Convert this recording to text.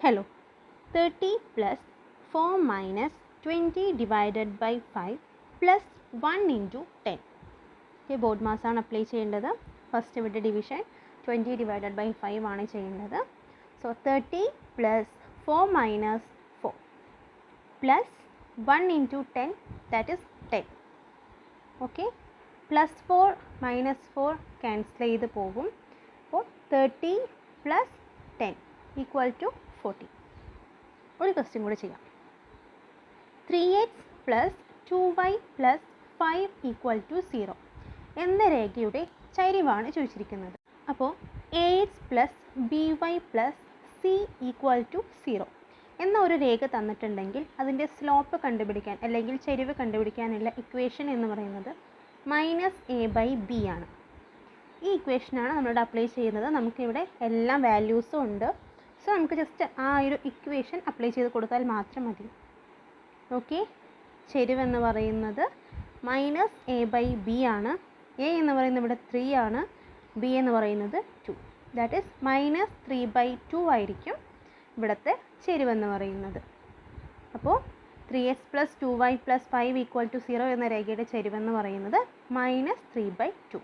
Hello, 30 plus 4 minus 20 divided by 5 plus 1 into 10. Okay, board mass ആണ് apply ചെയ്യേണ്ടത്. First ഇവിടെ division 20 divided by 5 ആണ് ചെയ്യേണ്ടത്. So 30 plus 4 minus 4 plus 1 into 10, that is 10. Okay, plus 4 minus 4 cancel ചെയ്ത് പോകും. അപ്പോൾ 30 plus 10 equal to 40. ഒരു question കൂടി ചെയ്യാം. 3x plus 2y plus 5 equal to 0 എന്ന രേഖയുടെ ചരിവാണ് ചോദിച്ചിരിക്കുന്നത്. അപ്പോൾ ax plus by plus c equal to 0 എന്ന ഒരു രേഖ തന്നിട്ടുണ്ടെങ്കിൽ അതിൻ്റെ സ്ലോപ്പ് കണ്ടുപിടിക്കാൻ അല്ലെങ്കിൽ ചരിവ് കണ്ടുപിടിക്കാനുള്ള ഇക്വേഷൻ എന്ന് പറയുന്നത് -a/b ആണ്. ഈ ഇക്വേഷനാണ് നമ്മളിവിടെ അപ്ലൈ ചെയ്യുന്നത്. നമുക്കിവിടെ എല്ലാ വാല്യൂസും ഉണ്ട്. സോ നമുക്ക് ജസ്റ്റ് ആ ഒരു ഇക്വേഷൻ അപ്ലൈ ചെയ്ത് കൊടുത്താൽ മാത്രം മതി. ഓക്കെ, ചരിവ് എന്ന് പറയുന്നത് -a/b ആണ്. a എന്ന് പറയുന്നത് ഇവിടെ 3 ആണ്, b എന്ന് പറയുന്നത് 2. ദാറ്റ് ഈസ് -3/2 ആയിരിക്കും ഇവിടുത്തെ ചരിവെന്ന് പറയുന്നത്. അപ്പോൾ 3x plus 2y plus 5 equal to 0 എന്ന രേഖയുടെ ചരിവെന്ന് പറയുന്നത് -3/2.